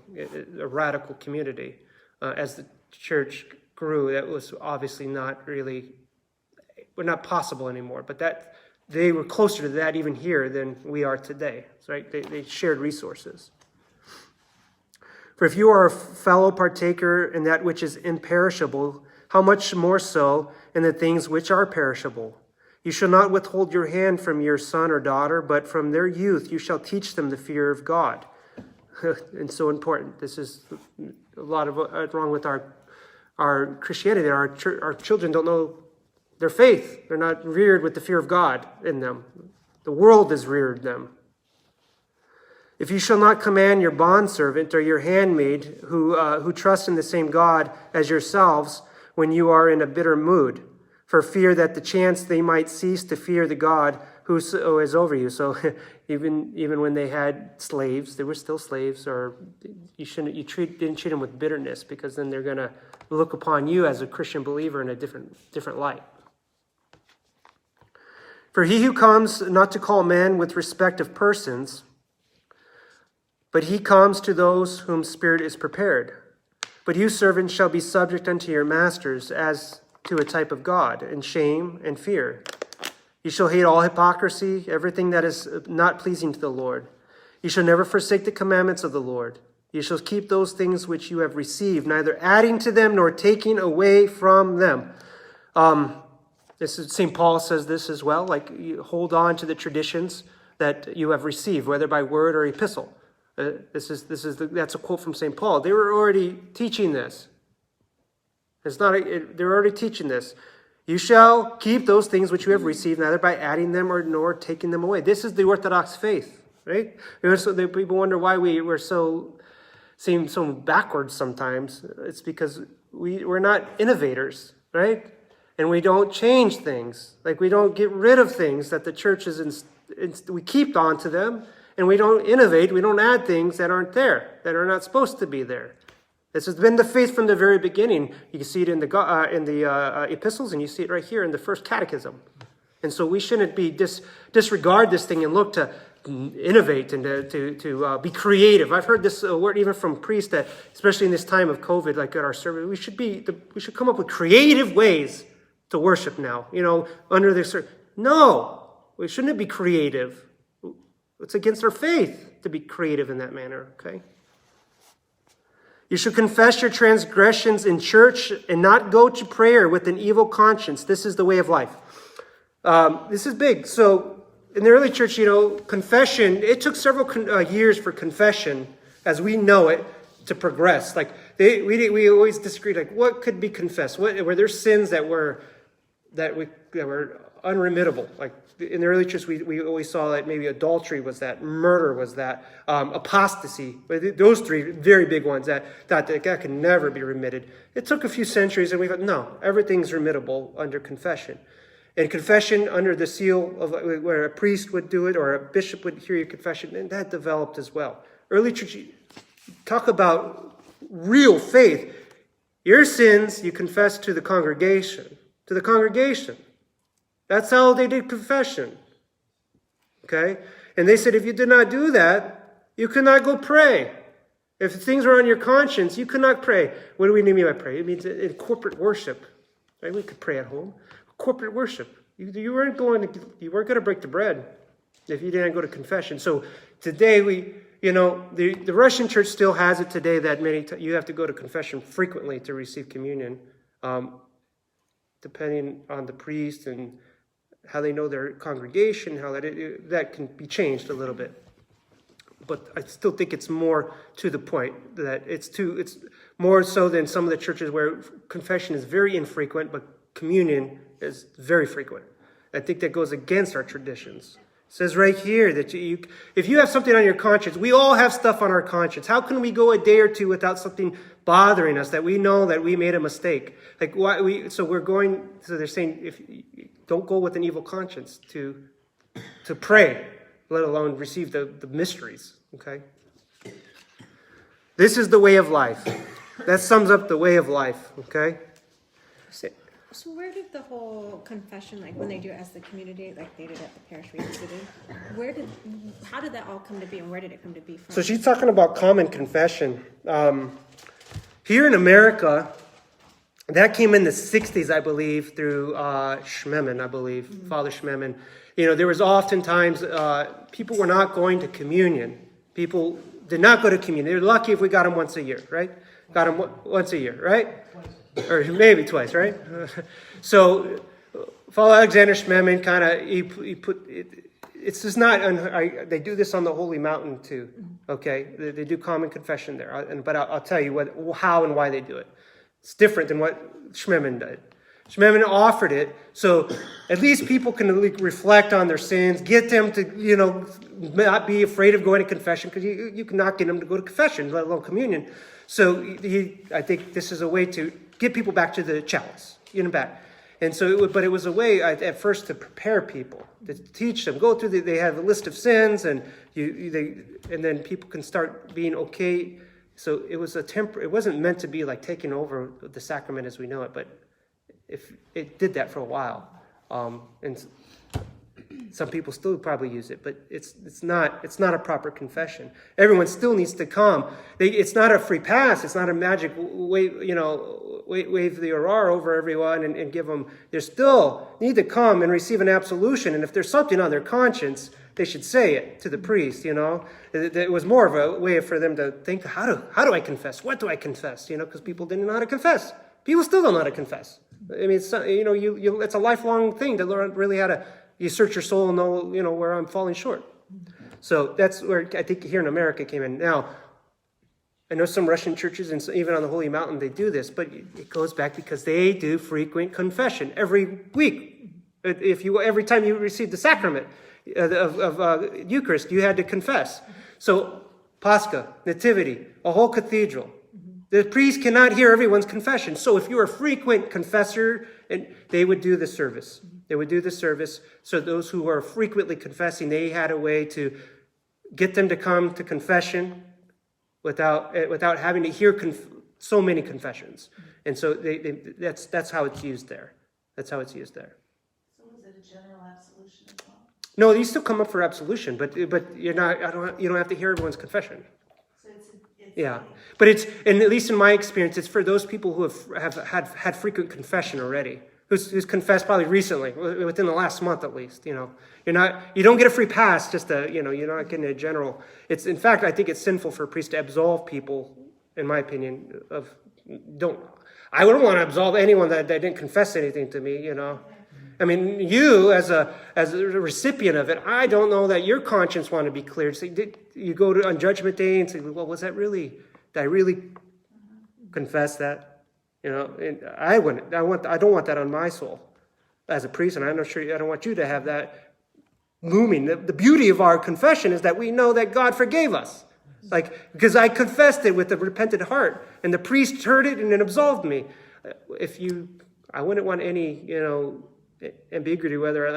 [SPEAKER 1] a radical community. As the church grew, that was obviously not possible anymore. But that they were closer to that even here than we are today. Right? They shared resources. For if you are a fellow partaker in that which is imperishable, how much more so in the things which are perishable? You shall not withhold your hand from your son or daughter, but from their youth you shall teach them the fear of God. And so important. This is a lot of wrong with our Christianity. Our children don't know their faith. They're not reared with the fear of God in them. The world has reared them. If you shall not command your bondservant or your handmaid who trust in the same God as yourselves when you are in a bitter mood, for fear that the chance they might cease to fear the God who is over you. So even when they had slaves, they were still slaves, or you didn't treat them with bitterness, because then they're going to look upon you as a Christian believer in a different light. For he who comes not to call men with respect of persons, but he comes to those whom spirit is prepared. But you, servants, shall be subject unto your masters, as to a type of God, and shame and fear. You shall hate all hypocrisy, everything that is not pleasing to the Lord. You shall never forsake the commandments of the Lord. You shall keep those things which you have received, neither adding to them nor taking away from them. This is St. Paul says this as well, like you hold on to the traditions that you have received, whether by word or epistle. That's a quote from St. Paul. They were already teaching this. They're already teaching this. You shall keep those things which you have received, neither by adding them nor taking them away. This is the Orthodox faith, right? People wonder why we're seem so backwards sometimes. It's because we're not innovators, right? And we don't change things. Like we don't get rid of things that the church is we keep on to them, and we don't innovate. We don't add things that aren't there, that are not supposed to be there. This has been the faith from the very beginning. You can see it in the epistles, and you see it right here in the first catechism. And so we shouldn't be disregard this thing and look to innovate and to be creative. I've heard this word even from priests that, especially in this time of COVID, like at our service, we should come up with creative ways to worship now. Under this. No, we shouldn't be creative. It's against our faith to be creative in that manner. Okay. You should confess your transgressions in church and not go to prayer with an evil conscience. This is the way of life. This is big. So in the early church, confession, it took several years for confession, as we know it, to progress. Like we always disagreed, like what could be confessed? Were there sins that were unremittable? Like in the early church, we always saw that maybe adultery was that, murder was that, apostasy. Those three very big ones that could never be remitted. It took a few centuries, and we thought, no, everything's remittable under confession. And confession under the seal of where a priest would do it or a bishop would hear your confession, and that developed as well. Early church, talk about real faith. Your sins you confess to the congregation. To the congregation. That's how they did confession. Okay? And they said if you did not do that, you could not go pray. If things were on your conscience, you could not pray. What do we mean by pray? It means in corporate worship. Right? We could pray at home. Corporate worship. You weren't going to break the bread if you didn't go to confession. So today the Russian church still has it today that you have to go to confession frequently to receive communion, depending on the priest and how they know their congregation, how that can be changed a little bit. But I still think it's more to the point that it's more so than some of the churches where confession is very infrequent, but communion is very frequent. I think that goes against our traditions. It says right here that if you have something on your conscience, we all have stuff on our conscience. How can we go a day or two without something bothering us that we know that we made a mistake? Like so they're saying if don't go with an evil conscience to pray, let alone receive the mysteries. Okay. This is the way of life. That sums up the way of life. Okay.
[SPEAKER 5] So where did the whole confession, like when they do it as the community, like they did at the parish we visited, how did that all come to be, and where did it come to be from?
[SPEAKER 1] So she's talking about common confession. Here in America, that came in the 60s, I believe, through Schmemann, Father Schmemann. There was oftentimes, people were not going to communion. People did not go to communion. They were lucky if we got them once a year, right? Got them once a year, right? Or maybe twice, right? So, Father Alexander Schmemann he put it. It's just not. They do this on the Holy Mountain too. Okay, they do common confession there. But I'll tell you how and why they do it. It's different than what Schmemann did. Schmemann offered it so at least people can reflect on their sins, get them to not be afraid of going to confession, because you cannot get them to go to confession, let alone communion. So I think this is a way to get people back to the chalice, back. And so, but it was a way at first to prepare people, to teach them, go through. They have a list of sins, and and then people can start being okay. So it was it wasn't meant to be like taking over the sacrament as we know it, but if it did that for a while, and Some people still probably use it, but it's not a proper confession. Everyone still needs to come. It's not a free pass. It's not a magic wave the aurora over everyone and give them. They still need to come and receive an absolution. And if there's something on their conscience, they should say it to the priest. It was more of a way for them to think, how do I confess? What do I confess? Because people didn't know how to confess. People still don't know how to confess. I mean, it's it's a lifelong thing to learn really how to. You search your soul and know where I'm falling short. So that's where I think here in America came in. Now, I know some Russian churches and even on the Holy Mountain they do this, but it goes back because they do frequent confession every week. Every time you receive the sacrament of Eucharist, you had to confess. So Pascha, Nativity, a whole cathedral. The priest cannot hear everyone's confession. So if you're a frequent confessor, and they would do the service. They would do the service. So those who are frequently confessing, they had a way to get them to come to confession without having to hear so many confessions. And so that's how it's used there. That's how it's used there.
[SPEAKER 2] So is it a general absolution as well?
[SPEAKER 1] No, you still come up for absolution, but you're not. You don't have to hear everyone's confession.
[SPEAKER 2] So it's
[SPEAKER 1] Yeah, but and at least in my experience, it's for those people who have had frequent confession already, who's confessed probably recently, within the last month at least. You don't get a free pass just to, you're not getting a general. It's, in fact, I think it's sinful for a priest to absolve people, in my opinion, I wouldn't want to absolve anyone that didn't confess anything to me, I mean, you as a recipient of it, I don't know that your conscience want to be cleared. So you go on Judgment Day and say, well, did I really confess that? And I wouldn't. I don't want that on my soul as a priest, and I don't want you to have that looming. The beauty of our confession is that we know that God forgave us. Because I confessed it with a repentant heart, and the priest heard it and then absolved me. I wouldn't want any, ambiguity whether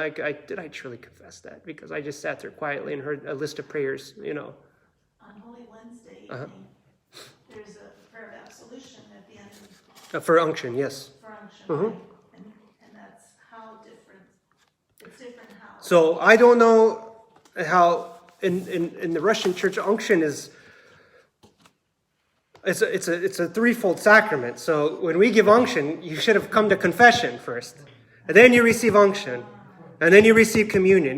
[SPEAKER 1] did I truly confess that, because I just sat there quietly and heard a list of prayers.
[SPEAKER 2] On Holy Wednesday evening, there's a prayer of absolution at the end
[SPEAKER 1] For unction, yes.
[SPEAKER 2] for unction,
[SPEAKER 1] Mhm.
[SPEAKER 2] right? And that's how different. It's different how.
[SPEAKER 1] So I don't know how in the Russian church unction is. It's a threefold sacrament. So when we give unction, you should have come to confession first. And then you receive unction. And then you receive communion.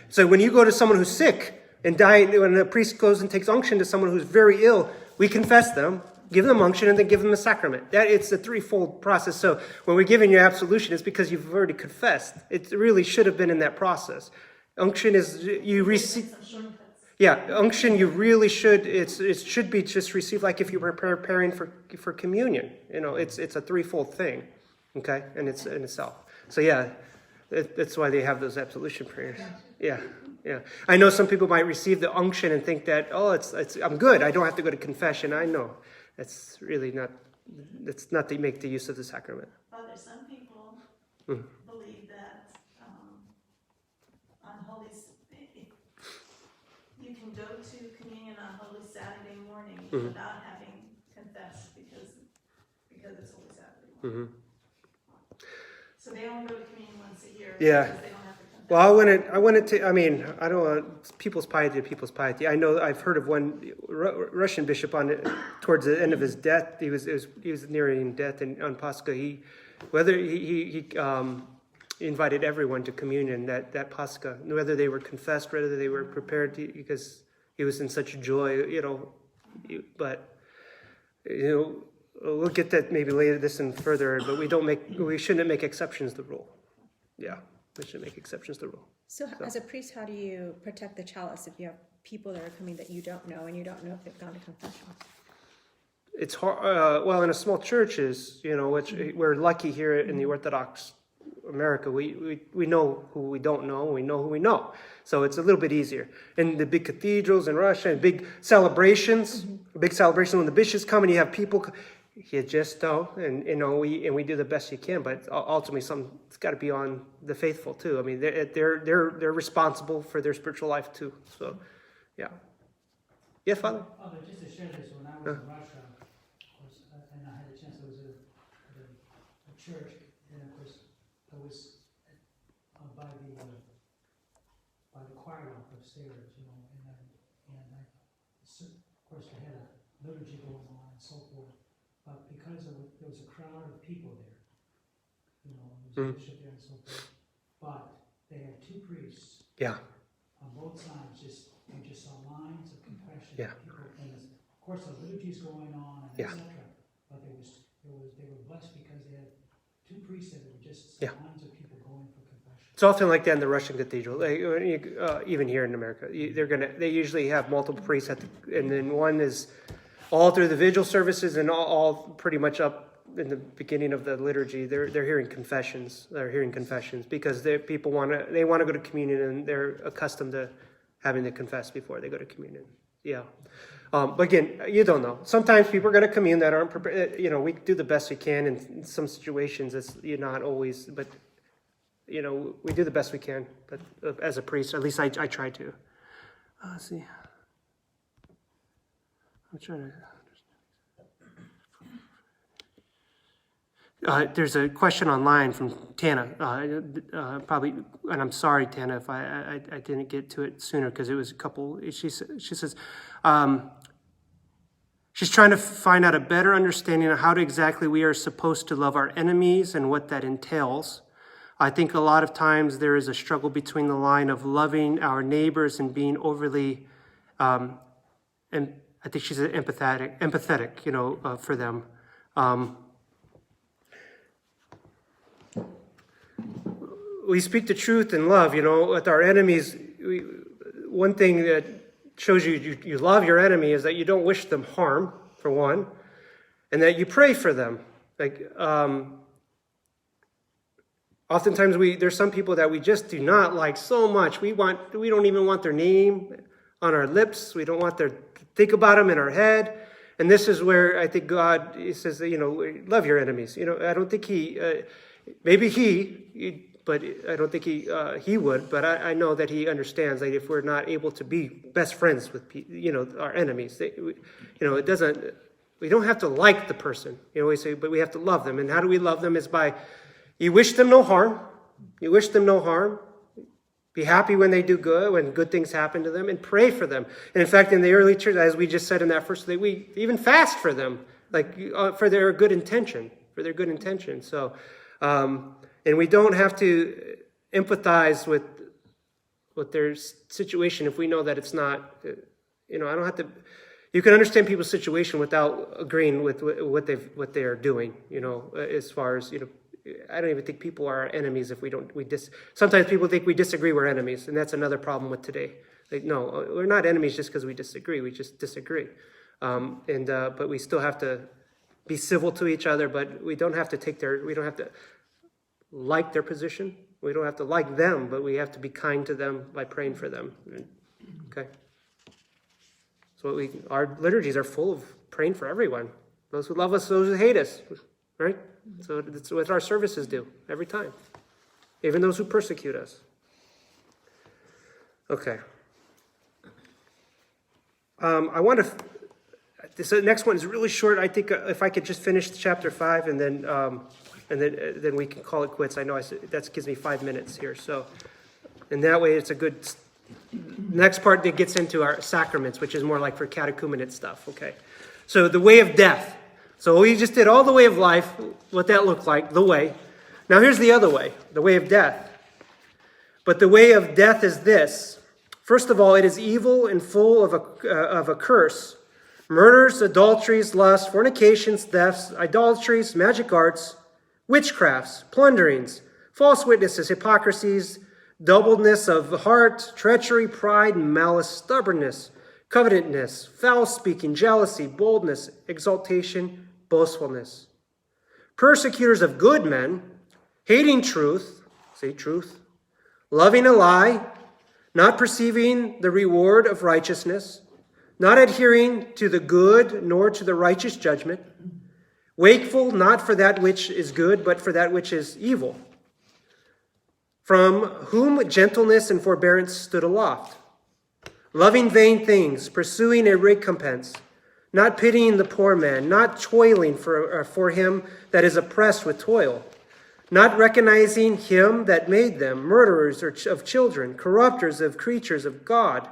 [SPEAKER 1] So when you go to someone who's sick and dying, when the priest goes and takes unction to someone who's very ill, we confess them, give them unction, and then give them the sacrament. It's a threefold process. So when we're giving you absolution, it's because you've already confessed. It really should have been in that process. Unction is you receive.
[SPEAKER 2] Some shortcuts.
[SPEAKER 1] Yeah, unction you really should. It should be just received like if you were preparing for communion. It's a threefold thing. Okay, and it's in itself. So yeah, that's why they have those absolution prayers. Yeah. I know some people might receive the unction and think that, I'm good. I don't have to go to confession. I know that's really not. That's not to make the use of the sacrament.
[SPEAKER 2] Father, some people believe that on you can go to communion on Holy Saturday morning without having confessed because it's Holy Saturday morning. So they only go to communion once a year
[SPEAKER 1] Yeah.
[SPEAKER 2] because they don't have to confess.
[SPEAKER 1] Well, I don't want people's piety. I know I've heard of one Russian bishop towards the end of his death. He was nearing death, and on Pascha, he invited everyone to communion that Pascha, whether they were confessed, whether they were prepared to, because he was in such joy, But we'll get that maybe later this and further. But we shouldn't make exceptions the rule. Yeah, we shouldn't make exceptions the rule.
[SPEAKER 5] So as a priest, how do you protect the chalice if you have people that are coming that you don't know and you don't know if they've gone to confession?
[SPEAKER 1] It's hard. Well, in a small churches, which we're lucky here in the Orthodox America, we know who we don't know, we know who we know. So it's a little bit easier. In the big cathedrals in Russia and big celebrations when the bishops come and you have people, you just don't, and we do the best you can. But ultimately, it's got to be on the faithful too. I mean, they're responsible for their spiritual life too. So, yeah. Yeah, Father.
[SPEAKER 6] Father, just to share this, when I was in Russia, and I had a chance, I was at a church, and of course, I was by the choir loft upstairs, you know, of course, they had a liturgy going on and so forth, but because there was a crowd of people there, you know, there was a bishop there and so forth, but they had two priests
[SPEAKER 1] Yeah.
[SPEAKER 6] on both sides, you just saw lines of confession.
[SPEAKER 1] Yeah.
[SPEAKER 6] People, and of course, the liturgy's going on, and
[SPEAKER 1] Yeah.
[SPEAKER 6] etc. But they were blessed because they had two priests that were just
[SPEAKER 1] Yeah.
[SPEAKER 6] lines of people going for confession.
[SPEAKER 1] It's often like that in the Russian cathedral. Even here in America, they usually have multiple priests and then one is all through the vigil services and all pretty much up in the beginning of the liturgy. They're hearing confessions. They're hearing confessions because people want to go to communion and they're accustomed to having to confess before they go to communion. Yeah. But again, you don't know. Sometimes people are going to commune that aren't prepared. We do the best we can in some situations. It's not always, but we do the best we can. But as a priest, at least I try to. Let's see. I'm trying to. There's a question online from Tana, probably, and I'm sorry, Tana, if I didn't get to it sooner because it was a couple. She says she's trying to find out a better understanding of how exactly we are supposed to love our enemies and what that entails. I think a lot of times there is a struggle between the line of loving our neighbors and being overly, and I think she said empathetic, for them. We speak the truth in love, with our enemies. One thing that shows you love your enemy is that you don't wish them harm, for one, and that you pray for them. Oftentimes there's some people that we just do not like so much. We don't even want their name on our lips. We don't want to think about them in our head. And this is where I think God says, love your enemies. I don't think but I don't think he would. But I know that he understands that if we're not able to be best friends with our enemies, it doesn't. We don't have to like the person. We say, but we have to love them. And how do we love them? Is by you wish them no harm. You wish them no harm. Be happy when they do good, when good things happen to them, and pray for them. And in fact, in the early church, as we just said in that first day, we even fast for them, for their good intention, So, and we don't have to empathize with their situation if we know that it's not, I don't have to. You can understand people's situation without agreeing with what they are doing. As far as I don't even think people are our enemies if sometimes people think we disagree, we're enemies, and that's another problem with today. No, we're not enemies just because we disagree. We just disagree, but we still have to be civil to each other. But we don't have to we don't have to like their position. We don't have to like them, but we have to be kind to them by praying for them. Okay. So our liturgies are full of praying for everyone. Those who love us, those who hate us, right? So that's what our services do every time. Even those who persecute us. Okay. I want to. This next one is really short. I think if I could just finish chapter 5 and then we can call it quits. I know that gives me 5 minutes here. So, and that way it's a good. Next part that gets into our sacraments, which is more like for catechumenate stuff. Okay. So the way of death. So we just did all the way of life, what that looked like, the way. Now here's the other way, the way of death. But the way of death is this. First of all, it is evil and full of a curse. Murders, adulteries, lusts, fornications, thefts, idolatries, magic arts, witchcrafts, plunderings, false witnesses, hypocrisies, doubleness of heart, treachery, pride, malice, stubbornness, covetousness, foul speaking, jealousy, boldness, exaltation, boastfulness. Persecutors of good men, hating truth, say truth, loving a lie, not perceiving the reward of righteousness, not adhering to the good nor to the righteous judgment, wakeful not for that which is good, but for that which is evil, from whom gentleness and forbearance stood aloft, loving vain things, pursuing a recompense, not pitying the poor man, not toiling for him that is oppressed with toil, not recognizing him that made them, murderers of children, corrupters of creatures of God,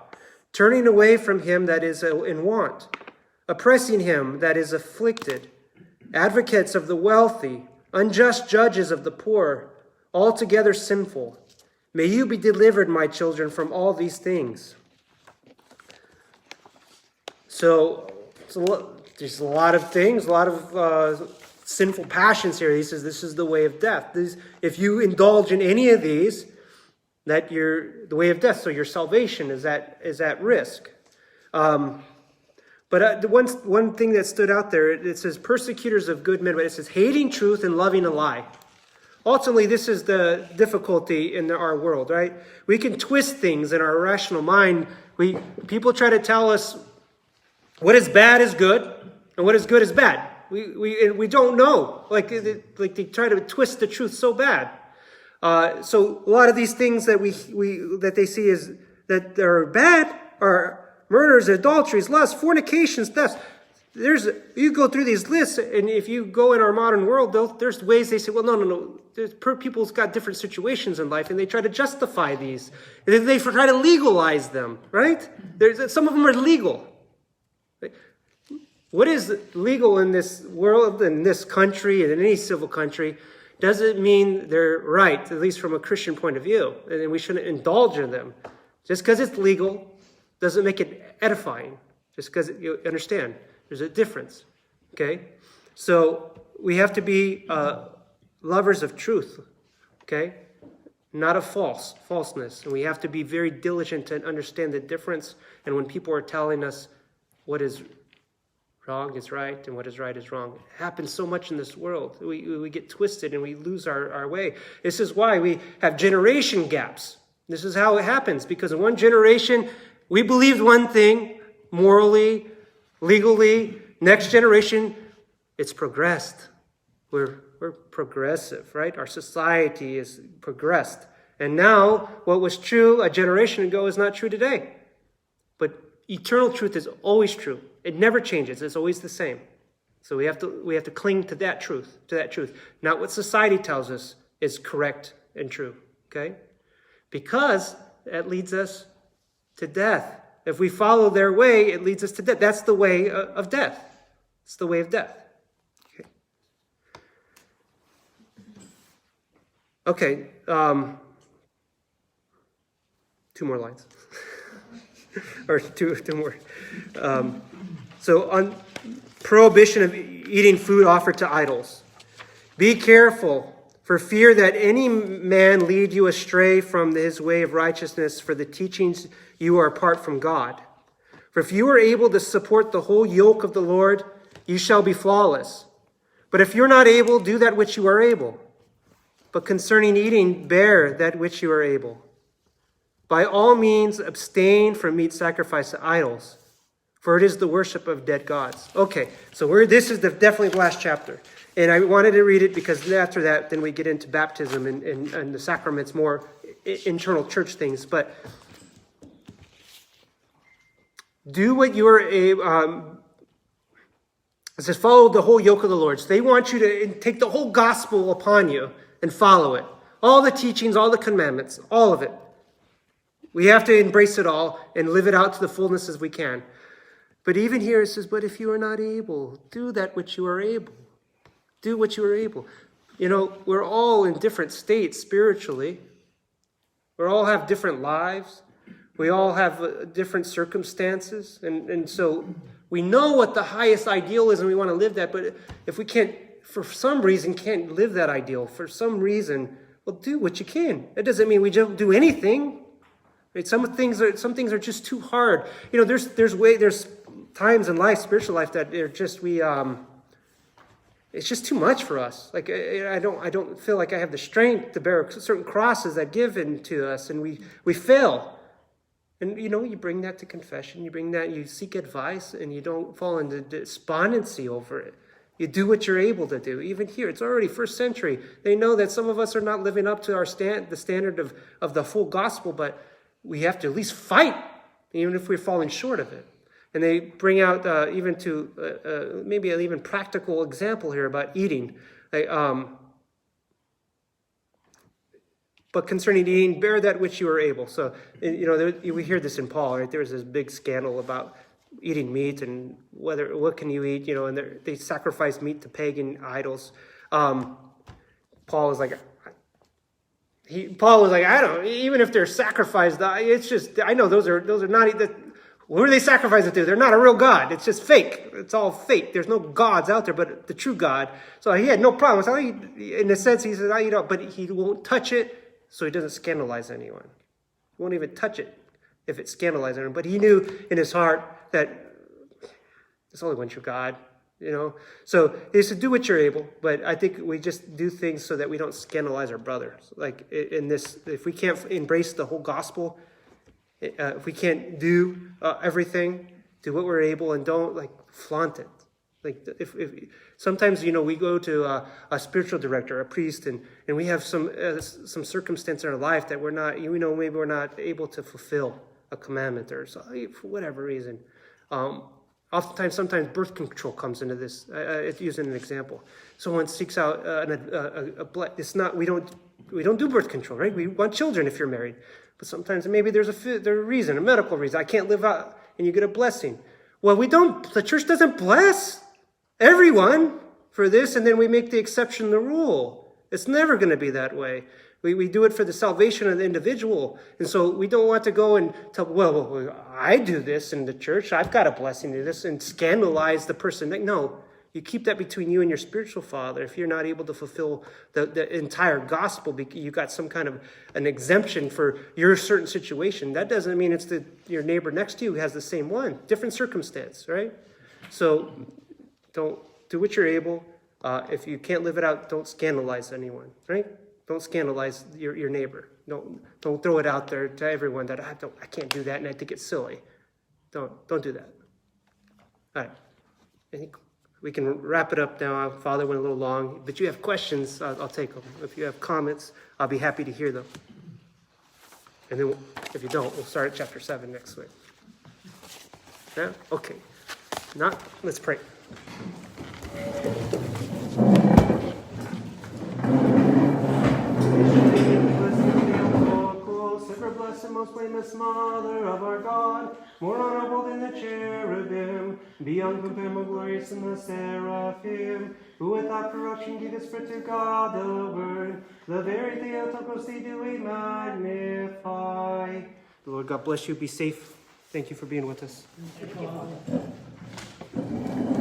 [SPEAKER 1] turning away from him that is in want, oppressing him that is afflicted, advocates of the wealthy, unjust judges of the poor, altogether sinful. May you be delivered, my children, from all these things. So, there's a lot of things, a lot of sinful passions here. He says this is the way of death. If you indulge in any of these, that you're the way of death. So your salvation is at risk. But the one thing that stood out there, it says persecutors of good men, but it says hating truth and loving a lie. Ultimately, this is the difficulty in our world, right? We can twist things in our rational mind. People try to tell us what is bad is good and what is good is bad. We don't know. Like they try to twist the truth so bad. So a lot of these things that that they see is that are bad are murders, adulteries, lust, fornications, thefts. You go through these lists, and if you go in our modern world, there's ways they say, well, no. People's got different situations in life, and they try to justify these. And they try to legalize them, right? Some of them are legal. What is legal in this world, in this country, and in any civil country, doesn't mean they're right, at least from a Christian point of view. And we shouldn't indulge in them. Just because it's legal doesn't make it edifying. Just because you understand, there's a difference. Okay? So we have to be lovers of truth. Okay? Not of falseness. And we have to be very diligent to understand the difference. And when people are telling us what is wrong is right and what is right is wrong. It happens so much in this world. We get twisted and we lose our way. This is why we have generation gaps. This is how it happens, because in one generation, we believed one thing morally, legally. Next generation, it's progressed. We're progressive, right? Our society is progressed. And now, what was true a generation ago is not true today. But eternal truth is always true. It never changes. It's always the same. So we have to cling to that truth, not what society tells us is correct and true. Okay? Because that leads us to death. If we follow their way, it leads us to death. That's the way of death. It's the way of death. Okay. 2 more lines. Or two more. So on prohibition of eating food offered to idols. Be careful, for fear that any man lead you astray from his way of righteousness, for the teachings you are apart from God. For if you are able to support the whole yoke of the Lord, you shall be flawless. But if you're not able, do that which you are able. But concerning eating, bear that which you are able. By all means, abstain from meat sacrificed to idols, for it is the worship of dead gods. Okay, so this is definitely the last chapter. And I wanted to read it because after that, then we get into baptism and the sacraments, more internal church things. But do what you are able. It says, follow the whole yoke of the Lord. So they want you to take the whole gospel upon you and follow it. All the teachings, all the commandments, all of it. We have to embrace it all and live it out to the fullness as we can. But even here it says, but if you are not able, do that which you are able. Do what you are able. You know, we're all in different states spiritually. We all have different lives. We all have different circumstances. And so we know what the highest ideal is and we want to live that. But if we can't, for some reason, can't live that ideal, for some reason, well, do what you can. That doesn't mean we don't do anything. Right? Some things are just too hard. You know, there's times in life, spiritual life, that they're just it's just too much for us. Like I don't feel like I have the strength to bear certain crosses that given to us, and we fail. And you know, you bring that to confession. You seek advice, and you don't fall into despondency over it. You do what you're able to do. Even here, it's already first century. They know that some of us are not living up to the standard of the full gospel, but we have to at least fight, even if we're falling short of it. And they bring out even to maybe an even practical example here about eating. But concerning eating, bear that which you are able. So, we hear this in Paul, right? There was this big scandal about eating meat and what can you eat, and they sacrifice meat to pagan idols. Paul was like, I don't, even if they're sacrificed, it's just, I know those are not, who are they sacrificing to? They're not a real God. It's just fake. It's all fake. There's no gods out there, but the true God. So he had no problem. So in a sense, he says, I eat up, but he won't touch it. So he doesn't scandalize anyone. He won't even touch it if it scandalizes anyone. But he knew in his heart that there's only one true God, So he said, do what you're able. But I think we just do things so that we don't scandalize our brothers. Like in this, if we can't embrace the whole gospel, if we can't do everything, do what we're able and don't flaunt it. Like if sometimes we go to a spiritual director, a priest, and we have some circumstance in our life that we're not, maybe we're not able to fulfill a commandment or so, for whatever reason. Sometimes birth control comes into this. Using an example, someone seeks out it's not, we don't do birth control, right? We want children if you're married, but sometimes maybe there's a reason, a medical reason. I can't live out, and you get a blessing. Well, the church doesn't bless everyone for this, and then we make the exception the rule. It's never going to be that way. We do it for the salvation of the individual. And so we don't want to go and tell, well, I do this in the church. I've got a blessing to this, and scandalize the person. No, you keep that between you and your spiritual father. If you're not able to fulfill the entire gospel, you got some kind of an exemption for your certain situation. That doesn't mean it's your neighbor next to you who has the same one. Different circumstance, right? So don't do what you're able. If you can't live it out, don't scandalize anyone, right? Don't scandalize your neighbor. Don't throw it out there to everyone that I can't do that and I think it's silly. Don't do that. All right. I think we can wrap it up now. Father went a little long, but you have questions, I'll take them. If you have comments, I'll be happy to hear them. And then if you don't, we'll start at chapter 7 next week. Yeah? Okay. Let's pray. Blessed, most blameless Mother of our God, more honorable than the cherubim, beyond compare more glorious than the seraphim, who without corruption giveth birth to God the Word, the very Theotokos thee do we magnify. The Lord God bless you. Be safe. Thank you for being with us.
[SPEAKER 6] Thank you, Father.